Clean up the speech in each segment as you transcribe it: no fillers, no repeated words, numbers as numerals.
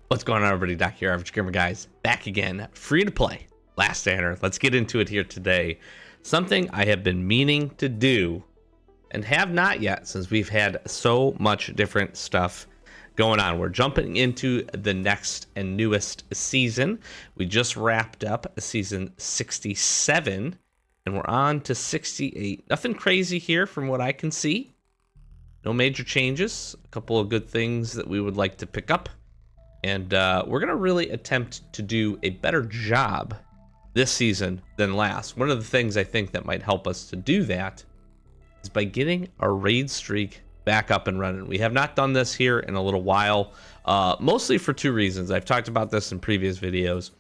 What's going on, everybody? Doc here, Average Gamer Guys, back again, free to play, Last Banner. Let's get into it here today. Something I have been meaning to do and have not yet, since we've had so much different stuff going on. We're jumping into the next and newest season. We just wrapped up season 67 and we're on to 68. Nothing crazy here from what I can see. No major changes. A couple of good things that we would like to pick up. And we're going to really attempt to do a better job this season than last. One of the things I think that might help us to do that is by getting our raid streak back up and running. We have not done this here in a little while, mostly for two reasons. I've talked about this in previous videos.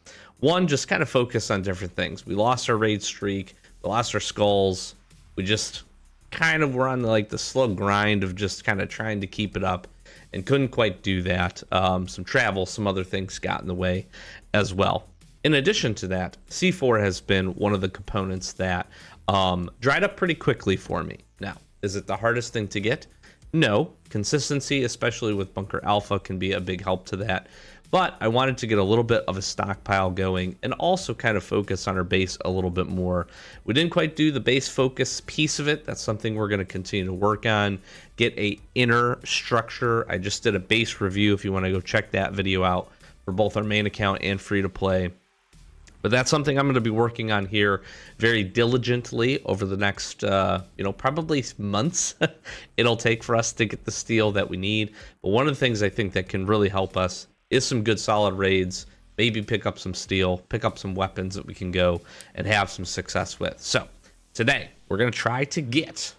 One, just kind of focus on different things. We lost our raid streak, we lost our skulls. We just kind of were on like the slow grind of just kind of trying to keep it up. And couldn't quite do that. Some travel, some other things got in the way as well. In addition to that, C4 has been one of the components that dried up pretty quickly for me. Now, is it the hardest thing to get? No. Consistency, especially with Bunker Alpha, can be a big help to that. But I wanted to get a little bit of a stockpile going and also kind of focus on our base a little bit more. We didn't quite do the base focus piece of it. That's something we're going to continue to work on. Get a inner structure. I just did a base review if you want to go check that video out for both our main account and free to play. But that's something I'm going to be working on here very diligently over the next, probably months it'll take for us to get the steel that we need. But one of the things I think that can really help us is some good solid raids, maybe pick up some steel, pick up some weapons that we can go and have some success with. So today we're going to try to get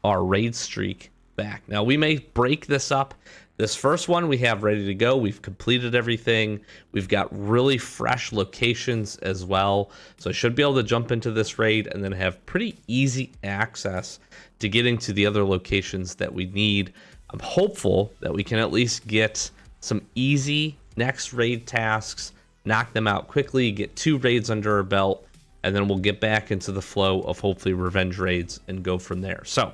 our raid streak back. Now we may break this up. This first one we have ready to go. We've completed everything. We've got really fresh locations as well. So I should be able to jump into this raid and then have pretty easy access to getting to the other locations that we need. I'm hopeful that we can at least get some easy next raid tasks, knock them out quickly, get 2 raids under our belt, and then we'll get back into the flow of hopefully revenge raids and go from there. So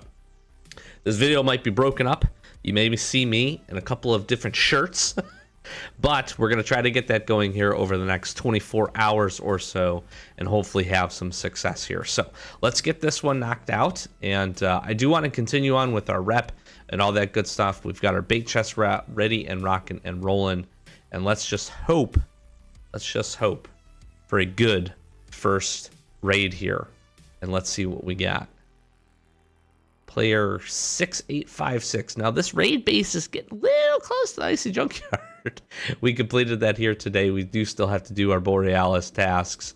this video might be broken up. You may see me in a couple of different shirts, but we're going to try to get that going here over the next 24 hours or so and hopefully have some success here. So let's get this one knocked out. And I do want to continue on with our rep and all that good stuff. We've got our bait chest ready and rocking and rolling. And let's just hope for a good first raid here. And let's see what we got. Player6856. Now this raid base is getting a little close to the Icy Junkyard. We completed that here today. We do still have to do our Borealis tasks.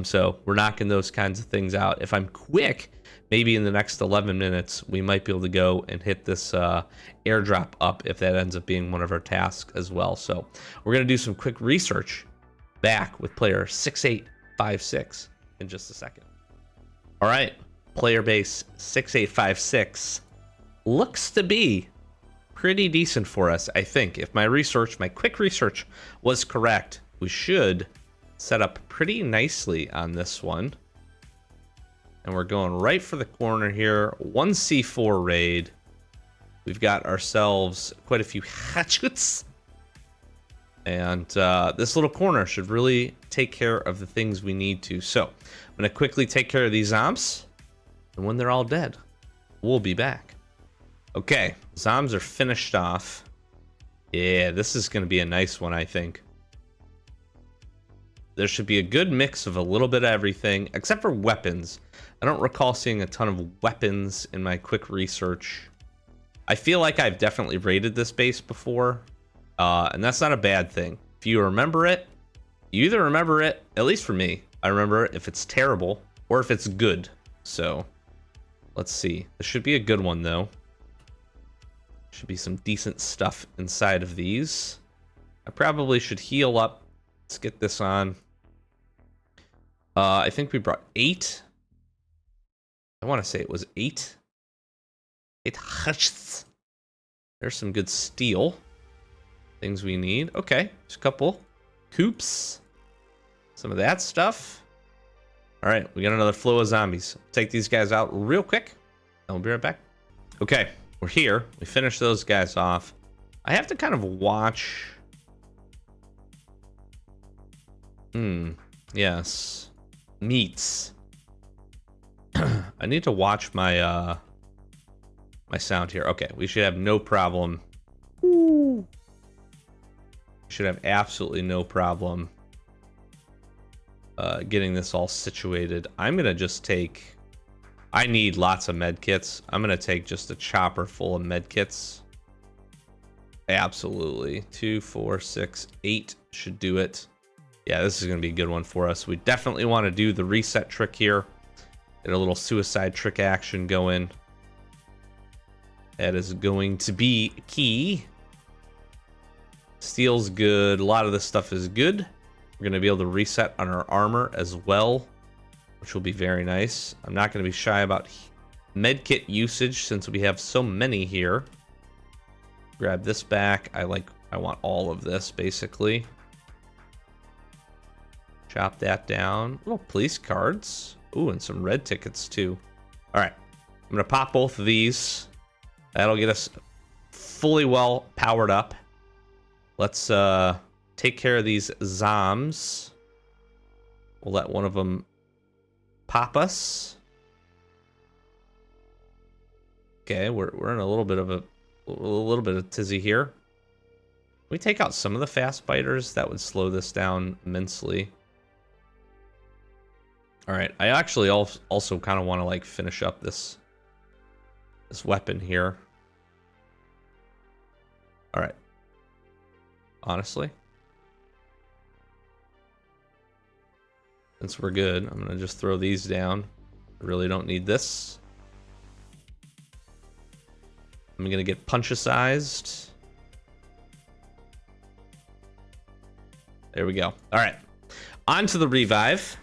So we're knocking those kinds of things out. If I'm quick, maybe in the next 11 minutes, we might be able to go and hit this airdrop up if that ends up being one of our tasks as well. So we're going to do some quick research back with Player6856 in just a second. All right, player base 6856 looks to be pretty decent for us, I think. If my quick research was correct, we should set up pretty nicely on this one. And we're going right for the corner here. 1 C4 raid. We've got ourselves quite a few hatchets. And this little corner should really take care of the things we need to. So I'm going to quickly take care of these zombies. And when they're all dead, we'll be back. Okay, zombies are finished off. Yeah, this is going to be a nice one, I think. There should be a good mix of a little bit of everything, except for weapons. I don't recall seeing a ton of weapons in my quick research. I feel like I've definitely raided this base before, and that's not a bad thing. If you remember it, you either remember it, at least for me, I remember it if it's terrible or if it's good. So let's see. This should be a good one, though. Should be some decent stuff inside of these. I probably should heal up. Let's get this on. I think we brought 8. I want to say it was 8. 8 hatchets. There's some good steel. Things we need. Okay, just a couple. Coops. Some of that stuff. All right, we got another flow of zombies. Take these guys out real quick. And we'll be right back. Okay, we're here. We finished those guys off. I have to kind of watch Yes. Meats. I need to watch my my sound here. Okay, we should have no problem. Ooh. Should have absolutely no problem getting this all situated. I'm gonna just take. I need lots of med kits. I'm gonna take just a chopper full of med kits. Absolutely. 2, 4, 6, 8 should do it. Yeah, this is gonna be a good one for us. We definitely want to do the reset trick here. Get a little suicide trick action going. That is going to be key. Steel's good. A lot of this stuff is good. We're going to be able to reset on our armor as well, which will be very nice. I'm not going to be shy about medkit usage since we have so many here. Grab this back. I want all of this basically. Chop that down. Little police cards. Ooh, and some red tickets too. All right. I'm going to pop both of these. That'll get us fully well powered up. Let's take care of these zombs. We'll let one of them pop us. Okay, we're in a little bit of tizzy here. Can we take out some of the fast biters? That would slow this down immensely. All right, I actually also kind of want to like finish up this weapon here. All right. Honestly, since we're good, I'm gonna just throw these down. I really don't need this. I'm gonna get punchicized. There we go. All right, on to the revive.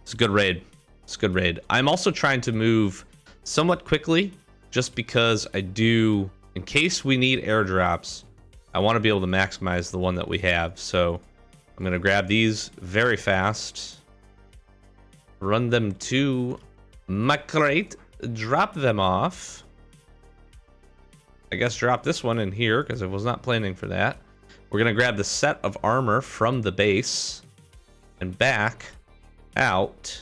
It's a good raid. It's a good raid. I'm also trying to move somewhat quickly, just because I do, in case we need airdrops. I want to be able to maximize the one that we have, so I'm going to grab these very fast, run them to my crate, drop them off. I guess drop this one in here because I was not planning for that. We're going to grab the set of armor from the base and back out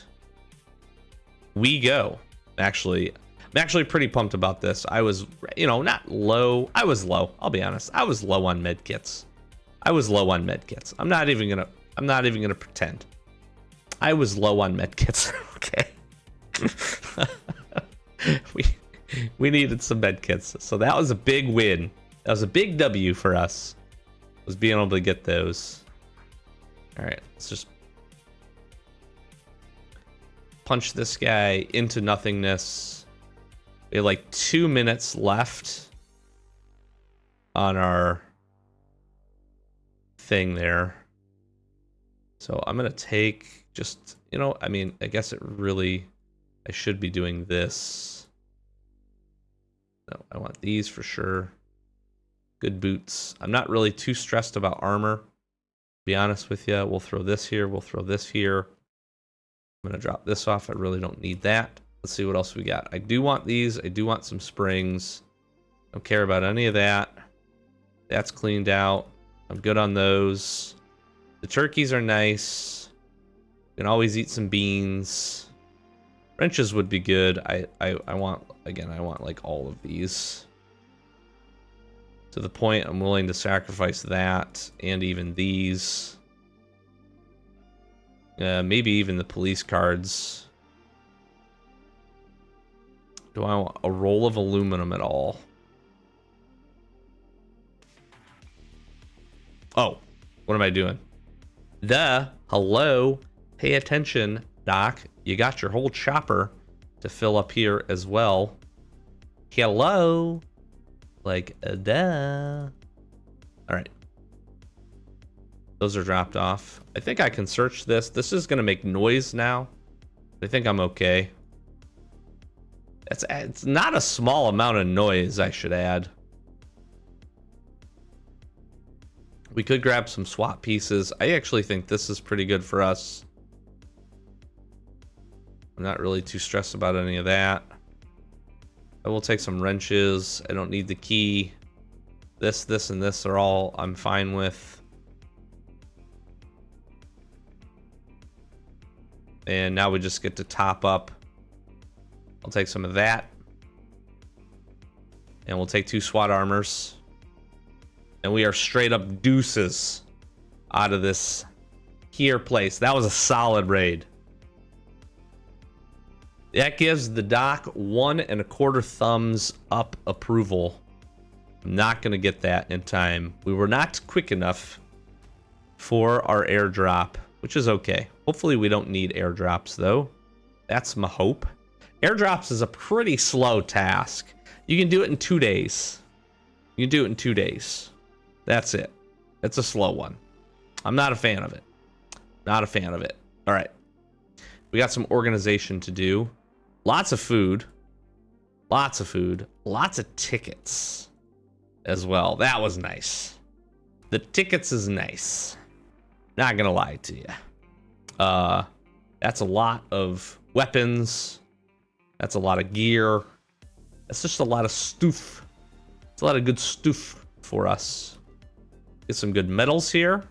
we go. I'm actually pretty pumped about this. I was, not low. I was low. I'll be honest. I was low on med kits. I'm not even gonna pretend. I was low on med kits. Okay. we needed some med kits, so that was a big win. That was a big W for us. Was being able to get those. All right, let's just punch this guy into nothingness. We have like 2 minutes left on our thing there. So I'm going to take just, I guess I should be doing this. No, I want these for sure. Good boots. I'm not really too stressed about armor, to be honest with you. We'll throw this here. We'll throw this here. I'm going to drop this off. I really don't need that. Let's see what else we got. I do want these. I do want some springs. Don't care about any of that. That's cleaned out. I'm good on those. The turkeys are nice. You can always eat some beans. Wrenches would be good. I want like all of these. To the point I'm willing to sacrifice that and even these. Maybe even the police cards. Do I want a roll of aluminum at all? Oh, what am I doing? Hello. Pay attention, Doc. You got your whole chopper to fill up here as well. Hello. Like, duh. All right. Those are dropped off. I think I can search this. This is going to make noise now. I think I'm okay. It's not a small amount of noise, I should add. We could grab some swap pieces. I actually think this is pretty good for us. I'm not really too stressed about any of that. I will take some wrenches. I don't need the key. This, and this are all I'm fine with. And now we just get to top up. I'll take some of that. And we'll take 2 SWAT armors. And we are straight up deuces out of this here place. That was a solid raid. That gives the doc 1 1/4 thumbs up approval. I'm not going to get that in time. We were not quick enough for our airdrop, which is okay. Hopefully we don't need airdrops though. That's my hope. Airdrops is a pretty slow task. You can do it in 2 days. You can do it in 2 days. That's it. It's a slow one. I'm not a fan of it. Not a fan of it. All right. We got some organization to do. Lots of food. Lots of food. Lots of tickets as well. That was nice. The tickets is nice. Not gonna lie to you. That's a lot of weapons. That's a lot of gear. That's just a lot of stuff. It's a lot of good stuff for us. Get some good medals here.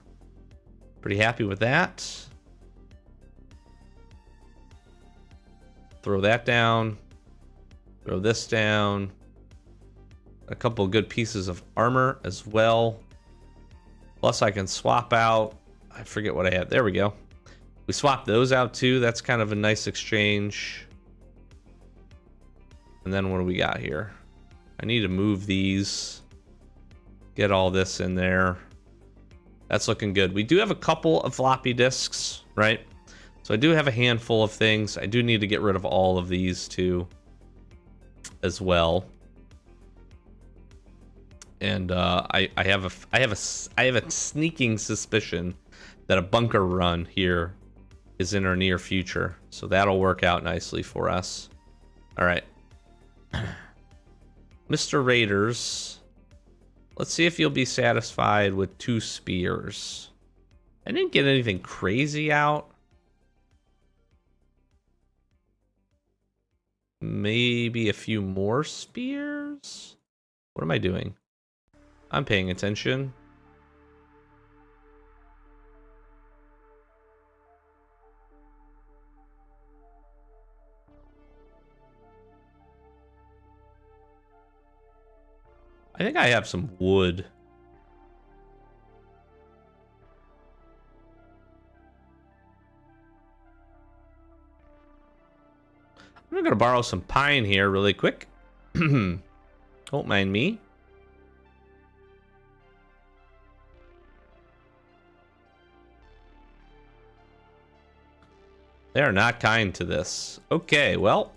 Pretty happy with that. Throw that down. Throw this down. A couple of good pieces of armor as well. Plus I can swap out. I forget what I had. There we go. We swapped those out too. That's kind of a nice exchange. And then what do we got here? I need to move these. Get all this in there. That's looking good. We do have a couple of floppy disks, right? So I do have a handful of things. I do need to get rid of all of these too as well. And I have a sneaking suspicion that a bunker run here is in our near future. So that'll work out nicely for us. All right. Mr. Raiders, let's see if you'll be satisfied with 2 spears. I didn't get anything crazy out. Maybe a few more spears? What am I doing? I'm paying attention. I think I have some wood. I'm gonna borrow some pine here really quick. Don't mind me. They are not kind to this. Okay, well,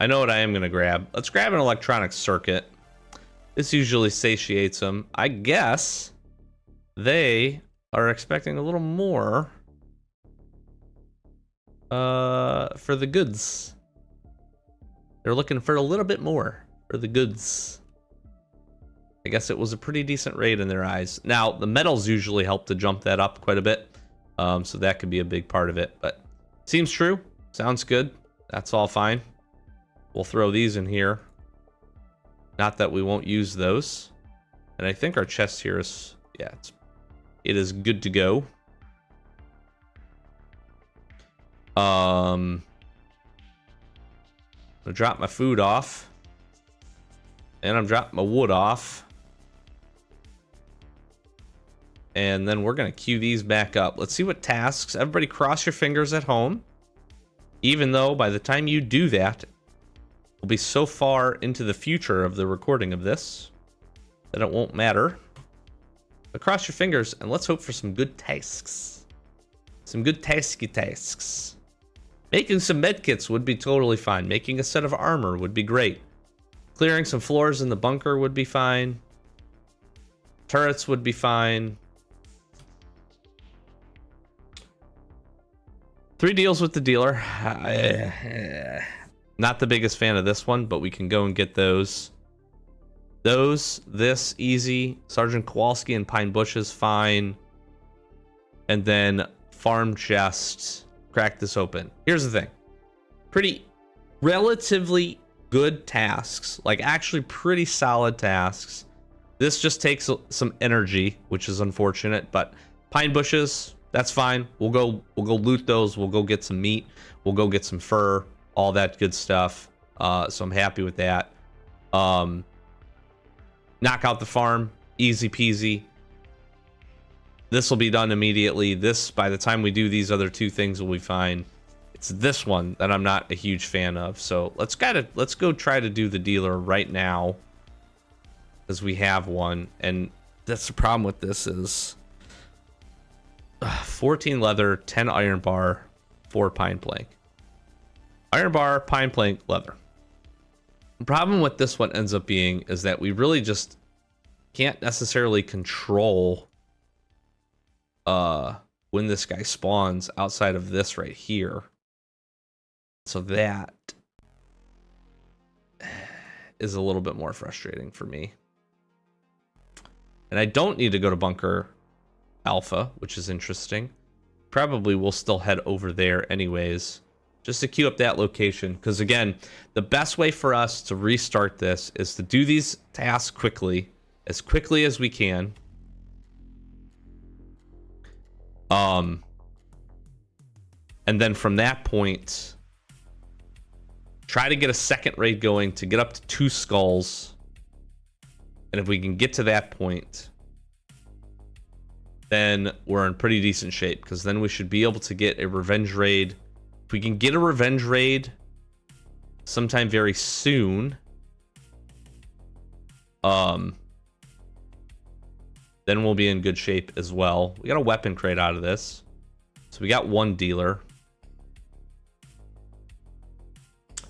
I know what I am going to grab. Let's grab an electronic circuit. This usually satiates them. I guess they are expecting a little more for the goods. They're looking for a little bit more for the goods. I guess it was a pretty decent raid in their eyes. Now, the metals usually help to jump that up quite a bit. So that could be a big part of it. But seems true. Sounds good. That's all fine. We'll throw these in here. Not that we won't use those. And I think our chest here is, yeah, it is good to go. I'll drop my food off. And I'm dropping my wood off. And then we're going to queue these back up. Let's see what tasks. Everybody cross your fingers at home. Even though by the time you do that, we'll be so far into the future of the recording of this that it won't matter. But cross your fingers and let's hope for some good tasks. Some good tasky tasks. Making some medkits would be totally fine. Making a set of armor would be great. Clearing some floors in the bunker would be fine. Turrets would be fine. 3 deals with the dealer. Not the biggest fan of this one, but we can go and get those. This, easy. Sergeant Kowalski and Pine Bushes, fine. And then farm chest. Crack this open. Here's the thing. Pretty, relatively good tasks. Like, actually pretty solid tasks. This just takes some energy, which is unfortunate, but Pine Bushes, that's fine. We'll go loot those. We'll go get some meat. We'll go get some fur, all that good stuff. So I'm happy with that. Knock out the farm, easy peasy. This will be done immediately. This, by the time we do these other two things, will be fine. It's this one that I'm not a huge fan of. So let's go try to do the dealer right now, because we have one. And that's the problem with this is 14 leather, 10 iron bar, 4 pine plank. Iron bar, pine plank, leather. The problem with this one ends up being is that we really just can't necessarily control when this guy spawns outside of this right here. So that is a little bit more frustrating for me. And I don't need to go to bunker alpha, which is interesting. Probably we'll still head over there anyways, just to queue up that location. Because again, the best way for us to restart this is to do these tasks quickly as we can. And then from that point, try to get a second raid going to get up to 2 skulls. And if we can get to that point, then we're in pretty decent shape, because then we should be able to get a revenge raid. If we can get a revenge raid sometime very soon, then we'll be in good shape as well. We got a weapon crate out of this, so we got 1 dealer.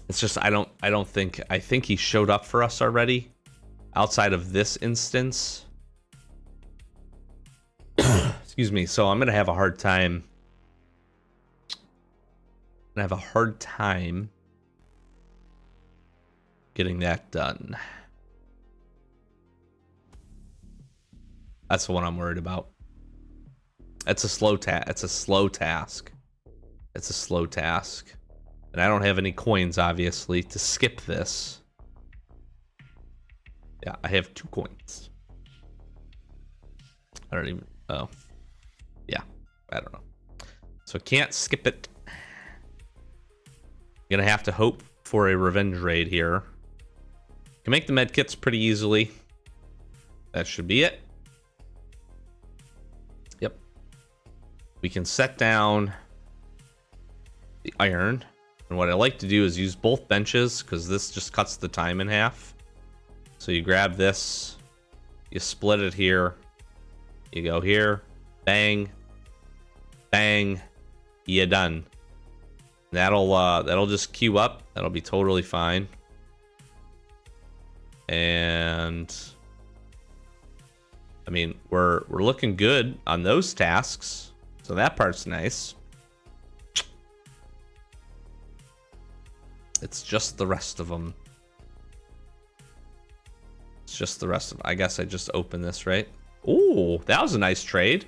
It's just I think he showed up for us already outside of this instance. Excuse me. So I'm gonna have a hard time. Getting that done. That's the one I'm worried about. It's a slow task. It's a slow task. And I don't have any coins, obviously, to skip this. Yeah, I have 2 coins. I don't even... Oh. Yeah, I don't know. So can't skip it. Gonna have to hope for a revenge raid here. Can make the medkits pretty easily. That should be it. Yep. We can set down the iron. And what I like to do is use both benches, because this just cuts the time in half. So you grab this, you split it here, you go here, bang, bang, you're done. That'll just queue up. That'll be totally fine. And I mean, we're looking good on those tasks, so that part's nice. It's just the rest of them. I guess I just opened this, right? Ooh, that was a nice trade.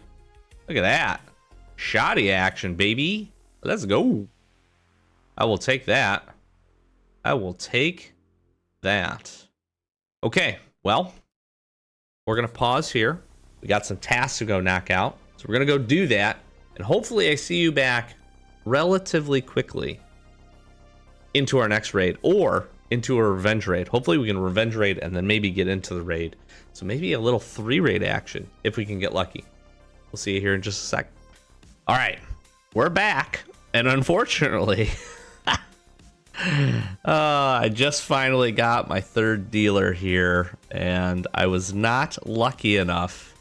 Look at that. Shoddy action, baby. Let's go. I will take that. Okay, well, we're going to pause here. We got some tasks to go knock out. So we're going to go do that. And hopefully I see you back relatively quickly into our next raid, or into a revenge raid. Hopefully we can revenge raid and then maybe get into the raid. So maybe a little 3 raid action if we can get lucky. We'll see you here in just a sec. All right, we're back. And unfortunately, I just finally got my 3rd dealer here, and I was not lucky enough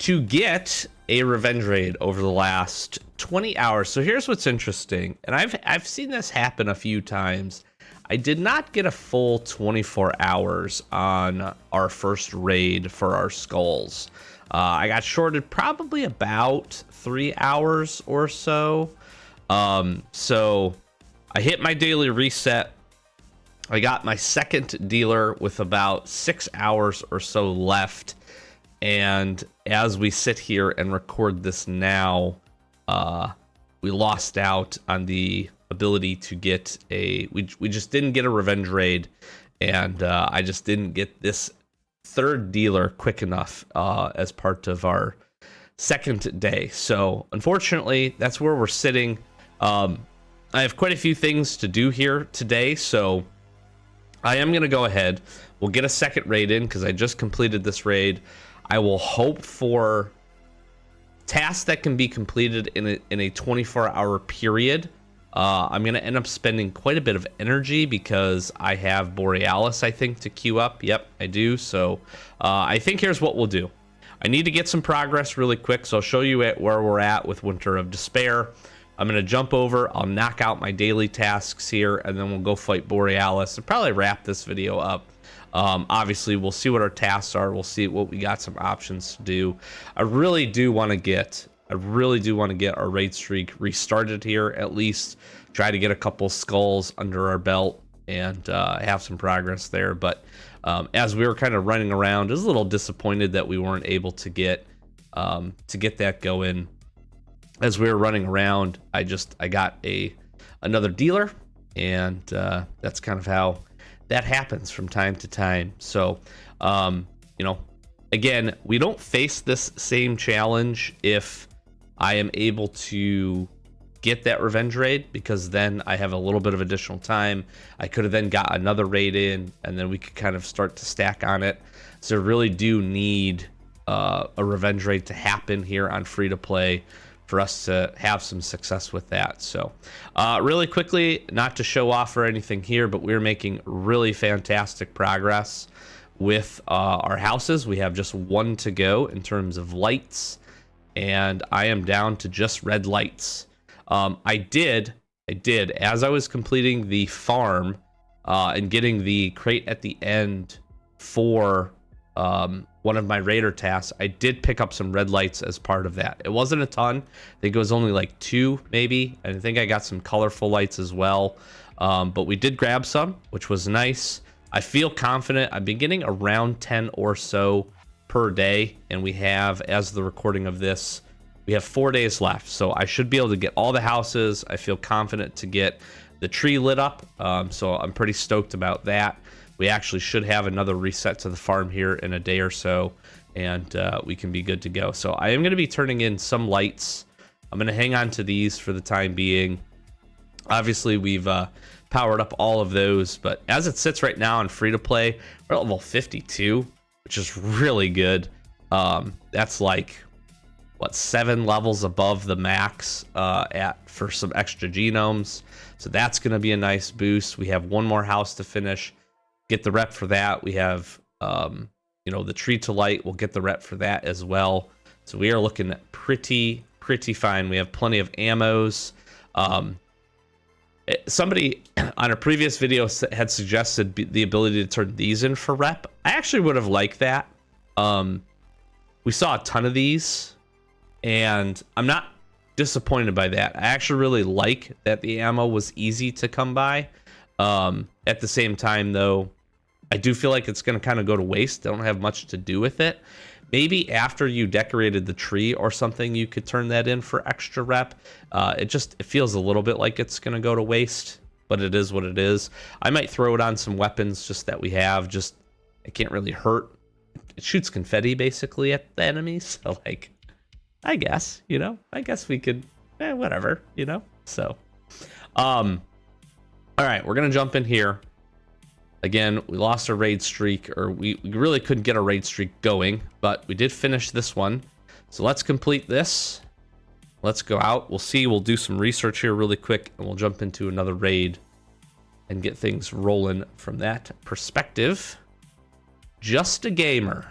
to get a revenge raid over the last 20 hours. So here's what's interesting, and I've seen this happen a few times. I did not get a full 24 hours on our first raid for our skulls. I got shorted probably about 3 hours or so. So I hit my daily reset. I got my 2nd dealer with about 6 hours or so left. And as we sit here and record this now, we lost out on the ability to get a... We just didn't get a revenge raid. And I just didn't get this 3rd dealer quick enough as part of our second day. So unfortunately, that's where we're sitting. I have quite a few things to do here today, so I am going to go ahead. We'll get a second raid in because I just completed this raid. I will hope for tasks that can be completed in a 24-hour period. I'm going to end up spending quite a bit of energy because I have Borealis, I think, to queue up. Yep, I do. So I think here's what we'll do. I need to get some progress really quick, so I'll show you where we're at with Winter of Despair. I'm going to jump over. I'll knock out my daily tasks here, and then we'll go fight Borealis and probably wrap this video up. Obviously, we'll see what our tasks are. We'll see what we got some options to do. I really do want to get our raid streak restarted here, at least try to get a couple skulls under our belt and have some progress there. But as we were kind of running around, I was a little disappointed that we weren't able to get that going. As we were running around, I got another dealer, and that's kind of how that happens from time to time. So, again, we don't face this same challenge if I am able to get that revenge raid, because then I have a little bit of additional time. I could have then got another raid in, and then we could kind of start to stack on it. So really do need a revenge raid to happen here on free to play for us to have some success with that. So really quickly, not to show off or anything here, but we're making really fantastic progress with our houses. We have just one to go in terms of lights, and I am down to just red lights. I did, as I was completing the farm and getting the crate at the end for one of my raider tasks, I did pick up some red lights as part of that. It wasn't a ton. I think it was only like 2 maybe. And I think I got some colorful lights as well. But we did grab some, which was nice. I feel confident. I've been getting around 10 or so per day. And we have, as the recording of this, we have 4 days left. So I should be able to get all the houses. I feel confident to get the tree lit up. So I'm pretty stoked about that. We actually should have another reset to the farm here in a day or so, and we can be good to go. So I am going to be turning in some lights. I'm going to hang on to these for the time being. Obviously, we've powered up all of those, but as it sits right now on free to play, we're at level 52, which is really good. That's like, what, 7 levels above the max for some extra genomes. So that's going to be a nice boost. We have one more house to finish. Get the rep for that. We have, the tree to light. We'll get the rep for that as well. So we are looking pretty fine. We have plenty of ammos. Somebody on a previous video had suggested the ability to turn these in for rep. I actually would have liked that. We saw a ton of these, and I'm not disappointed by that. I actually really like that the ammo was easy to come by. At the same time, though, I do feel like it's going to kind of go to waste. I don't have much to do with it. Maybe after you decorated the tree or something, you could turn that in for extra rep. It feels a little bit like it's going to go to waste, but it is what it is. I might throw it on some weapons just that we have. It can't really hurt. It shoots confetti basically at the enemies. So I guess we could, whatever, so, all right, we're going to jump in here. Again, we lost a raid streak, or we really couldn't get a raid streak going, but we did finish this one. So let's complete this. Let's go out. We'll do some research here really quick, and we'll jump into another raid and get things rolling from that perspective. Justagamer.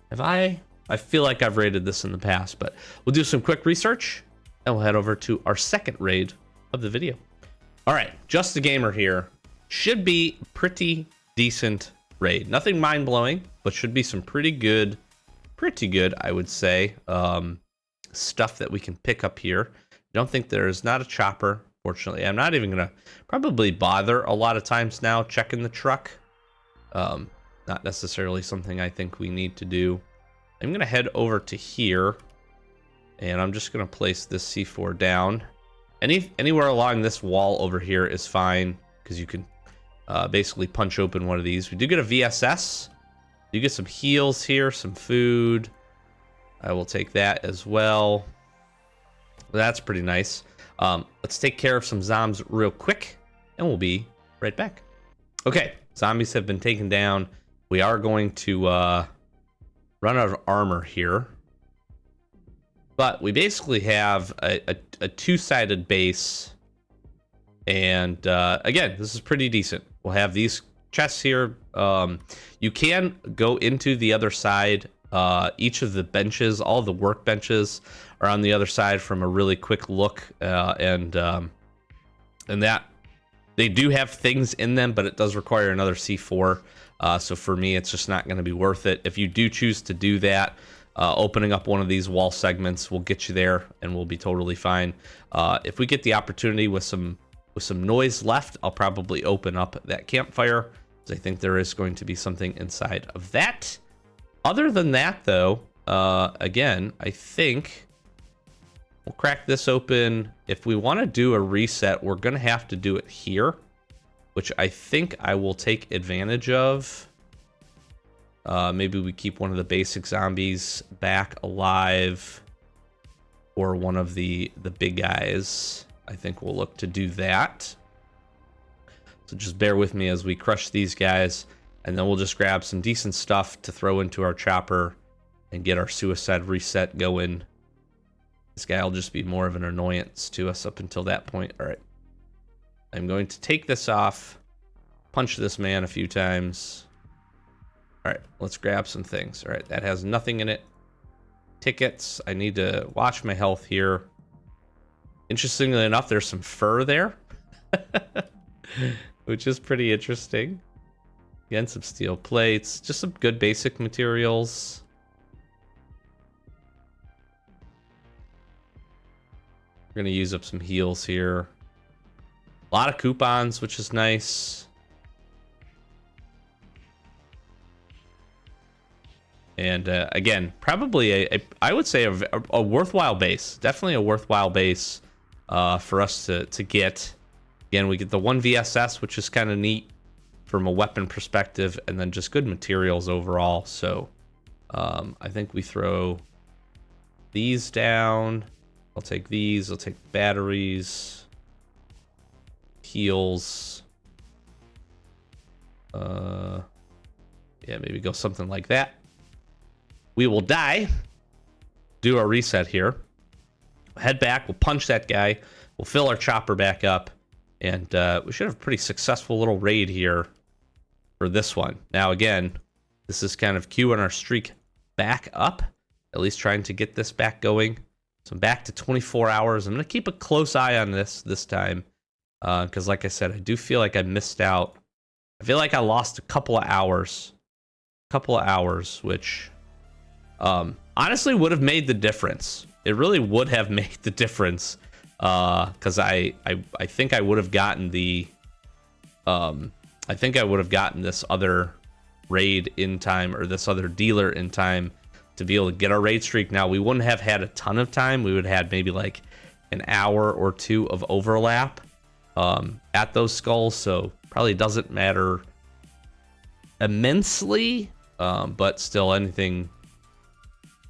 I feel like I've raided this in the past, but we'll do some quick research, and we'll head over to our second raid of the video. All right, Justagamer here. Should be pretty decent raid. Nothing mind-blowing, but should be some pretty good, I would say, stuff that we can pick up here. I don't think there's not a chopper, fortunately. I'm not even going to probably bother a lot of times now checking the truck. Not necessarily something I think we need to do. I'm going to head over to here, and I'm just going to place this C4 down. Anywhere along this wall over here is fine, because you can basically punch open one of these. We do get a VSS. You get some heals here, some food. I will take that as well. That's pretty nice. Let's take care of some zombies real quick, and we'll be right back. Okay, zombies have been taken down. We are going to run out of armor here. But we basically have a two-sided base. And again, this is pretty decent. We'll have these chests here. You can go into the other side. Each of the benches, all the workbenches are on the other side from a really quick look. And that they do have things in them, but it does require another C4. So for me, it's just not going to be worth it. If you do choose to do that, opening up one of these wall segments will get you there, and we'll be totally fine. If we get the opportunity with some noise left, I'll probably open up that campfire, because I think there is going to be something inside of that. Other than that, though, again, I think we'll crack this open. If we want to do a reset, we're going to have to do it here, which I think I will take advantage of. Maybe we keep one of the basic zombies back alive, or one of the big guys. I think we'll look to do that. So just bear with me as we crush these guys, and then we'll just grab some decent stuff to throw into our chopper and get our suicide reset going. This guy will just be more of an annoyance to us up until that point. All right. I'm going to take this off, punch this man a few times. All right, let's grab some things. All right, that has nothing in it. Tickets. I need to watch my health here. Interestingly enough, there's some fur there, which is pretty interesting. Again, some steel plates, just some good basic materials. We're going to use up some heals here. A lot of coupons, which is nice. And again, probably I would say a worthwhile base. Definitely a worthwhile base for us to get. Again, we get the 1 VSS, which is kind of neat from a weapon perspective, and then just good materials overall. So I think we throw these down. I'll take these. I'll take batteries, heals. Yeah, maybe go something like that. We will die. Do our reset here. Head back. We'll punch that guy. We'll fill our chopper back up. And we should have a pretty successful little raid here for this one. Now, again, this is kind of queuing our streak back up. At least trying to get this back going. So I'm back to 24 hours. I'm going to keep a close eye on this time. Because like I said, I do feel like I missed out. I feel like I lost a couple of hours. Which... honestly would have made the difference. It really would have made the difference. Because I think I would have gotten the I think I would have gotten this other raid in time, or this other dealer in time, to be able to get our raid streak. Now, we wouldn't have had a ton of time. We would have had maybe like an hour or two of overlap at those skulls, so probably doesn't matter immensely, but still anything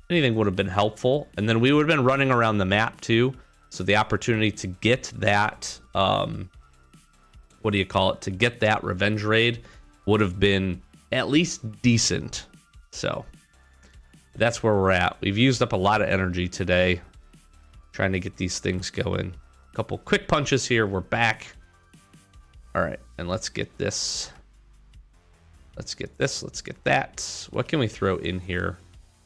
would have been helpful. And then we would have been running around the map too, so the opportunity to get that to get that revenge raid would have been at least decent. So that's where we're at. We've used up a lot of energy today trying to get these things going. A couple quick punches here. We're back. All right, and let's get this. Let's get this. Let's get that. What can we throw in here?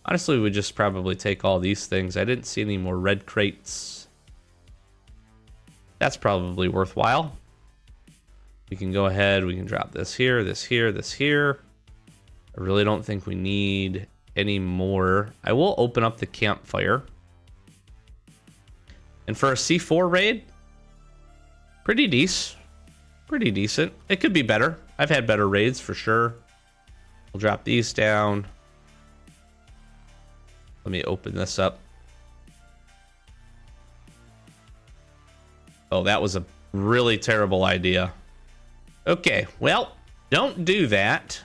Honestly, we would just probably take all these things. I didn't see any more red crates. That's probably worthwhile. We can go ahead. We can drop this here, this here, this here. I really don't think we need any more. I will open up the campfire. And for a C4 raid, pretty decent. Pretty decent. It could be better. I've had better raids for sure. We'll drop these down. Let me open this up. Oh, that was a really terrible idea. Okay, well, don't do that.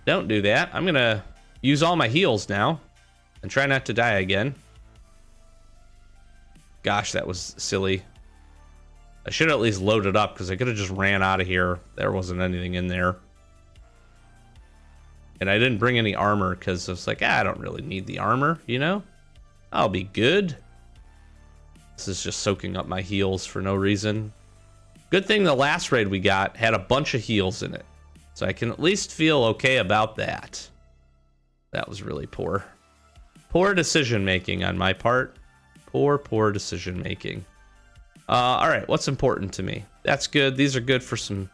Don't do that. I'm going to use all my heals now. And try not to die again. Gosh, that was silly. I should at least load it up because I could have just ran out of here. There wasn't anything in there. And I didn't bring any armor because I was like, I don't really need the armor, you know? I'll be good. This is just soaking up my heals for no reason. Good thing the last raid we got had a bunch of heals in it. So I can at least feel okay about that. That was really poor. Poor decision making on my part. Poor decision making. All right, what's important to me? That's good. These are good for some...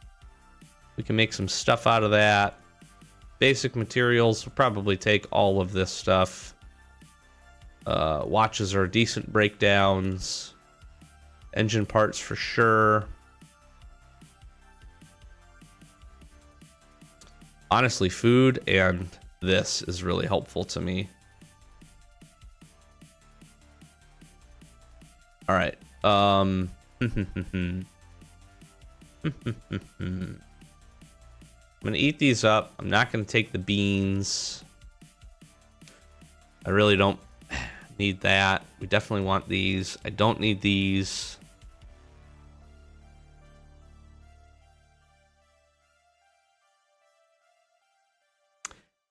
We can make some stuff out of that. Basic materials. We'll probably take all of this stuff. Watches are decent breakdowns. Engine parts for sure. Honestly, food and this is really helpful to me. All right. I'm gonna eat these up. I'm not gonna take the beans. I really don't need that. We definitely want these. I don't need these.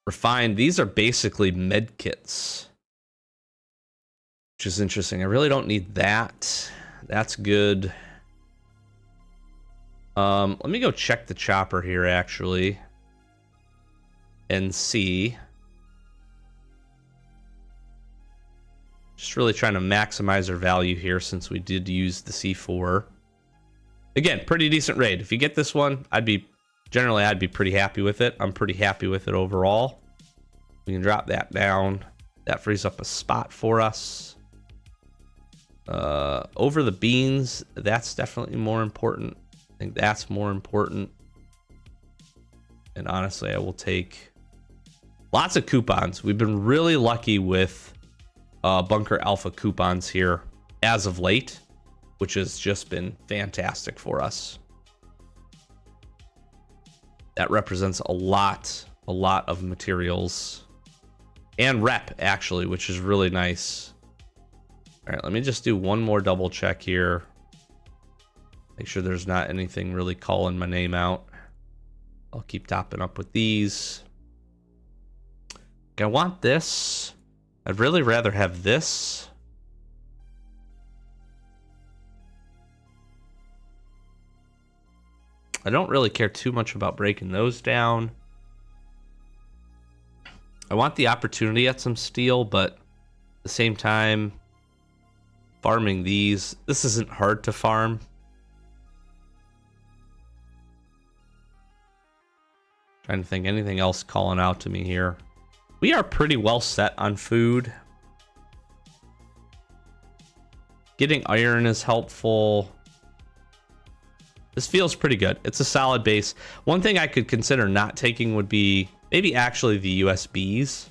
Refined. These are basically med kits, which is interesting. I really don't need that. That's good. Let me go check the chopper here actually and see. Just really trying to maximize our value here since we did use the C4. Again, pretty decent raid. If you get this one, I'd be pretty happy with it. I'm pretty happy with it overall. We can drop that down. That frees up a spot for us. Over the beans, that's definitely more important. I think that's more important. And honestly, I will take lots of coupons. We've been really lucky with Bunker Alpha coupons here as of late, which has just been fantastic for us. That represents a lot of materials and rep actually, which is really nice. All right, let me just do one more double check here. Make sure there's not anything really calling my name out. I'll keep topping up with these. I want this. I'd really rather have this. I don't really care too much about breaking those down. I want the opportunity at some steel, but at the same time, farming these, this isn't hard to farm. Trying to think anything else calling out to me here. We are pretty well set on food. Getting iron is helpful. This feels pretty good. It's a solid base. One thing I could consider not taking would be maybe actually the USBs.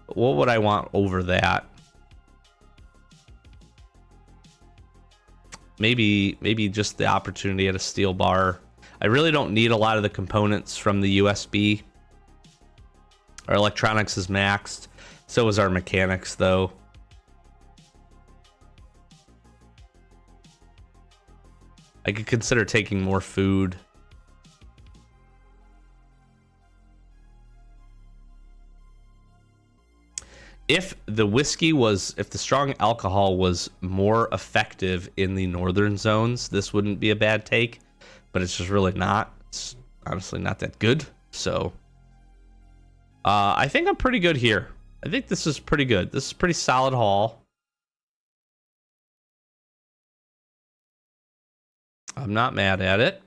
But what would I want over that? Maybe just the opportunity at a steel bar. I really don't need a lot of the components from the USB. Our electronics is maxed. So is our mechanics, though. I could consider taking more food. If the strong alcohol was more effective in the northern zones, this wouldn't be a bad take, but it's just really not. It's honestly not that good. So I think I'm pretty good here. I think this is pretty good. This is a pretty solid haul. I'm not mad at it.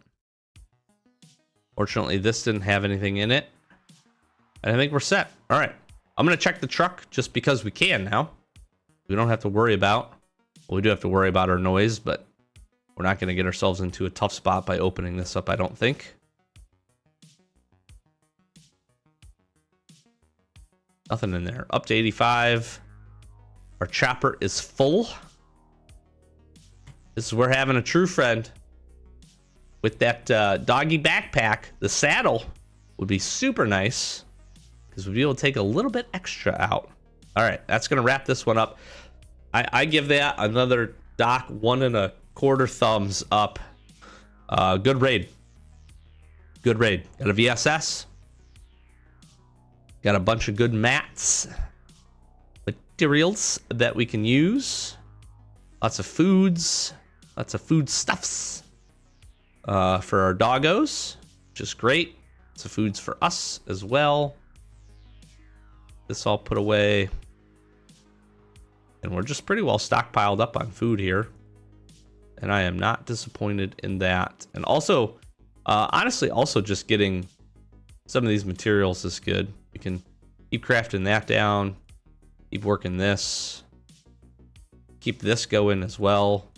Fortunately, this didn't have anything in it. And I think we're set. All right. I'm going to check the truck just because we can now. We don't have to worry about... Well, we do have to worry about our noise, but we're not going to get ourselves into a tough spot by opening this up, I don't think. Nothing in there. Up to 85. Our chopper is full. This is where having a true friend with that doggy backpack, the saddle, would be super nice because we'd be able to take a little bit extra out. All right, that's gonna wrap this one up. I give that another Doc 1.25 thumbs up. Good raid. Good raid. Got a VSS. Got a bunch of good mats. Materials that we can use. Lots of foods. Lots of foodstuffs. For our doggos, which is great. Lots of foods for us as well. This all put away. And we're just pretty well stockpiled up on food here. And I am not disappointed in that. And also, honestly, also just getting some of these materials is good. We can keep crafting that down. Keep working this. Keep this going as well.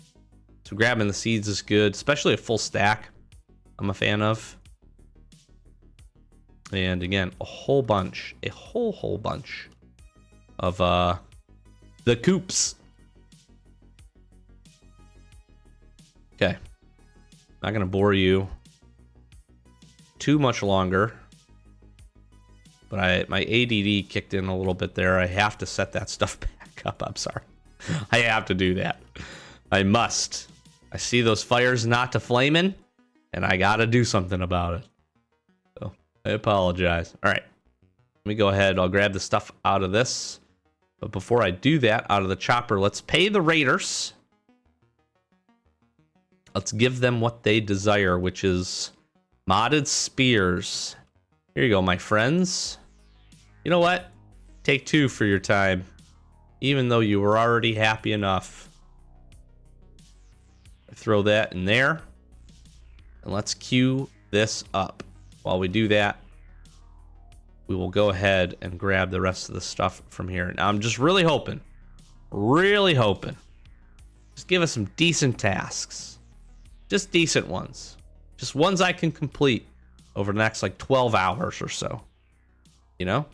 So grabbing the seeds is good, especially a full stack. I'm a fan of. And again, a whole bunch of the coops. Okay. Not gonna bore you too much longer. But my ADD kicked in a little bit there. I have to set that stuff back up. I'm sorry. I have to do that. I must. I see those fires not to flaming, and I gotta do something about it. So I apologize. All right. Let me go ahead. I'll grab the stuff out of this. But before I do that, out of the chopper, let's pay the raiders. Let's give them what they desire, which is modded spears. Here you go, my friends. You know what? Take 2 for your time, even though you were already happy enough. Throw that in there. And let's queue this up. While we do that, we will go ahead and grab the rest of the stuff from here. Now, I'm just really hoping, just give us some decent tasks. Just decent ones. Just ones I can complete over the next, like, 12 hours or so. You know?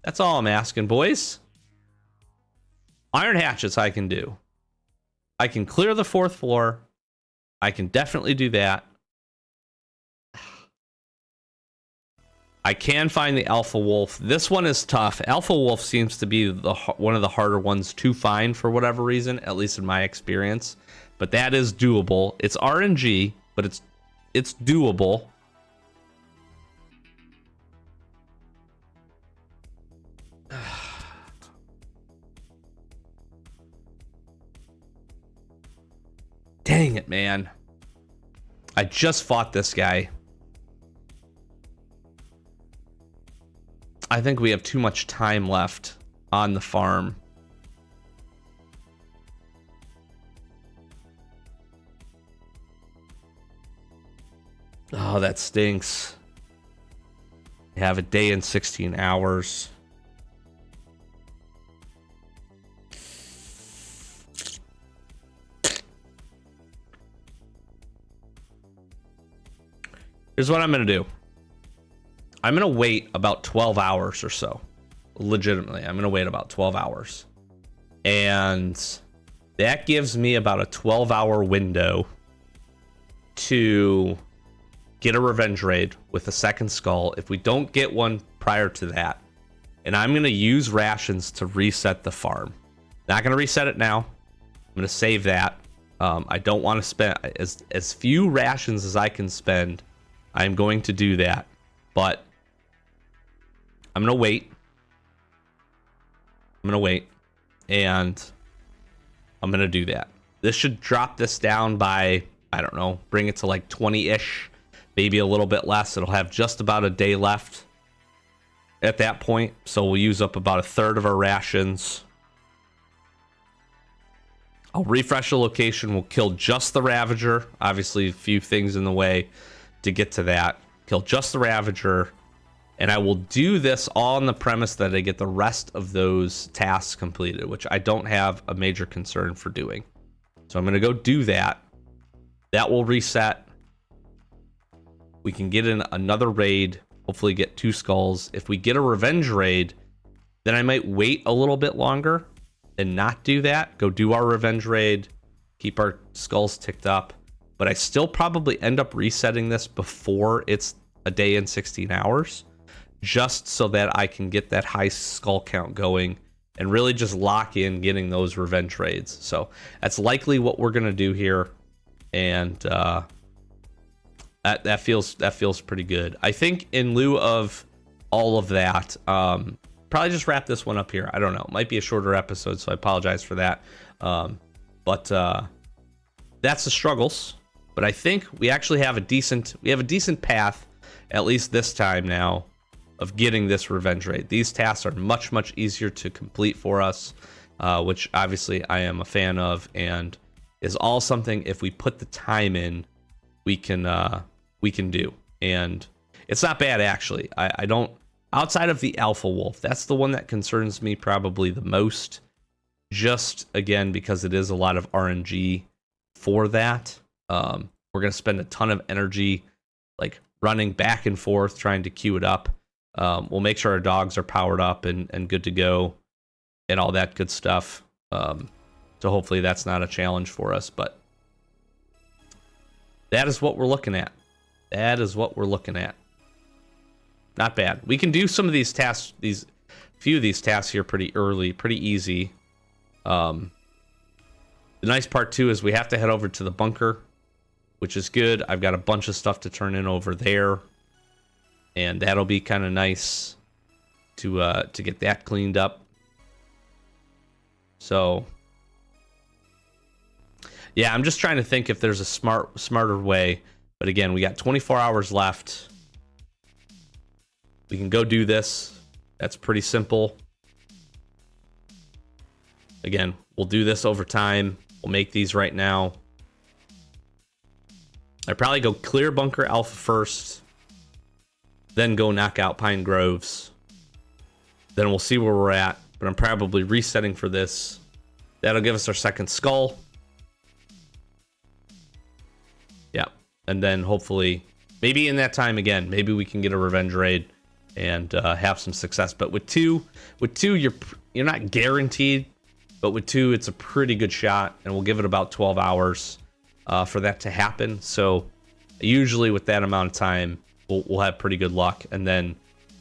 That's all I'm asking, boys. Iron hatchets I can do. I can clear the 4th floor. I can definitely do that. I can find the Alpha Wolf. This one is tough. Alpha Wolf seems to be one of the harder ones to find for whatever reason, at least in my experience. But that is doable. It's RNG, but it's doable. Dang it, man. I just fought this guy. I think we have too much time left on the farm. Oh, that stinks. We have a day and 16 hours. Here's what I'm going to do. I'm going to wait about 12 hours or so. Legitimately, I'm going to wait about 12 hours. And that gives me about a 12-hour window to get a revenge raid with a second skull. If we don't get one prior to that, and I'm going to use rations to reset the farm. Not going to reset it now. I'm going to save that. I don't want to spend as few rations as I can spend. I'm going to do that, but I'm going to wait. And I'm going to do that. This should drop this down by, I don't know, bring it to like 20-ish, maybe a little bit less. It'll have just about a day left at that point, so we'll use up about 1/3 of our rations. I'll refresh the location. We'll kill just the Ravager. Obviously, a few things in the way to get to that. Kill just the Ravager. And I will do this all on the premise that I get the rest of those tasks completed, which I don't have a major concern for doing. So I'm going to go do that. That will reset. We can get in another raid. Hopefully get 2 skulls. If we get a revenge raid, then I might wait a little bit longer and not do that. Go do our revenge raid. Keep our skulls ticked up. But I still probably end up resetting this before it's a day and 16 hours. Just so that I can get that high skull count going and really just lock in getting those revenge raids. So that's likely what we're gonna do here, and that feels pretty good. I think in lieu of all of that, probably just wrap this one up here. I don't know, it might be a shorter episode, so I apologize for that. But that's the struggles. But I think we actually have a decent path, at least this time now, of getting this revenge raid. These tasks are much easier to complete for us, which obviously I am a fan of, and is all something, if we put the time in, we can do. And it's not bad, actually. I don't, outside of the Alpha Wolf, that's the one that concerns me probably the most, just again because it is a lot of RNG for that. We're gonna spend a ton of energy like running back and forth trying to queue it up. We'll make sure our dogs are powered up and good to go and all that good stuff. So hopefully that's not a challenge for us, but that is what we're looking at. Not bad. We can do some of these tasks, few of these tasks here pretty early, pretty easy. The nice part too is we have to head over to the bunker, which is good. I've got a bunch of stuff to turn in over there, and that'll be kind of nice to get that cleaned up. So yeah, I'm just trying to think if there's a smarter way. But again, we got 24 hours left. We can go do this. That's pretty simple. Again, we'll do this over time. We'll make these right now. I'd probably go clear Bunker Alpha first, then go knock out Pine Groves. Then we'll see where we're at, but I'm probably resetting for this. That'll give us our second skull. Yeah, and then hopefully, maybe in that time again, maybe we can get a revenge raid and have some success. But with two, you're not guaranteed, but with two, it's a pretty good shot, and we'll give it about 12 hours for that to happen. So usually with that amount of time, we'll have pretty good luck. And then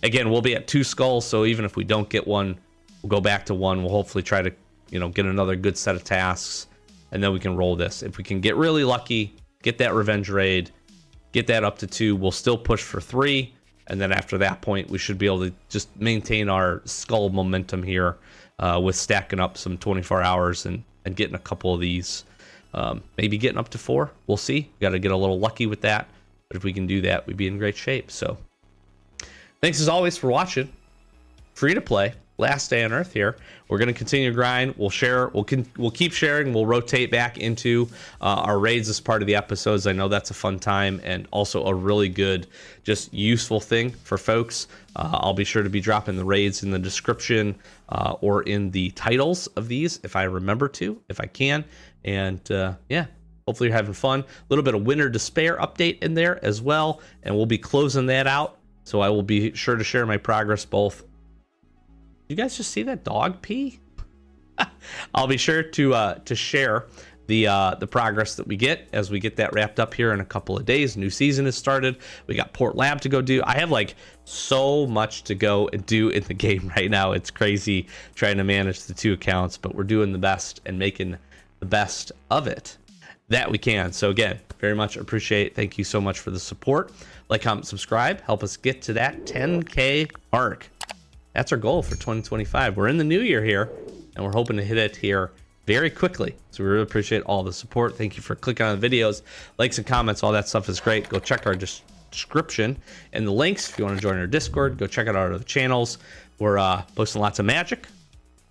again, we'll be at 2 skulls, so even if we don't get one, we'll go back to 1. We'll hopefully try to, get another good set of tasks, and then we can roll this. If we can get really lucky, get that revenge raid, get that up to 2, we'll still push for 3. And then after that point, we should be able to just maintain our skull momentum here with stacking up some 24 hours and getting a couple of these. Maybe getting up to 4. We'll see. Got to get a little lucky with that. But if we can do that, we'd be in great shape. So thanks as always for watching. Free to play. Last day on Earth here. We're going to continue to grind. We'll share. We'll keep sharing. We'll rotate back into our raids as part of the episodes. I know that's a fun time and also a really good, just useful thing for folks. I'll be sure to be dropping the raids in the description or in the titles of these if I remember to, if I can. And yeah, hopefully you're having fun. A little bit of Winter Despair update in there as well, and we'll be closing that out. So I will be sure to share my progress both. You guys just see that dog pee? I'll be sure to share the progress that we get as we get that wrapped up here in a couple of days. New season has started. We got Port Lab to go do. I have like so much to go and do in the game right now. It's crazy trying to manage the 2 accounts, but we're doing the best and making the best of it that we can. So again, very much appreciate. Thank you so much for the support. Like, comment, subscribe. Help us get to that 10K mark. That's our goal for 2025. We're in the new year here, and we're hoping to hit it here very quickly. So we really appreciate all the support. Thank you for clicking on the videos. Likes and comments, all that stuff is great. Go check our description and the links. If you want to join our Discord, go check out our other channels. We're posting lots of magic,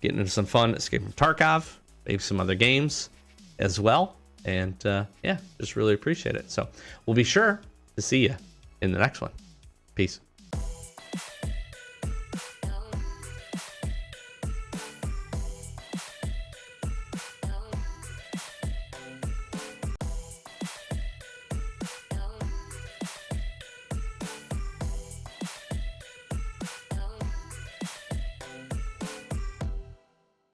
getting into some fun Escape from Tarkov, maybe some other games as well. And yeah, just really appreciate it. So we'll be sure to see you in the next one. Peace.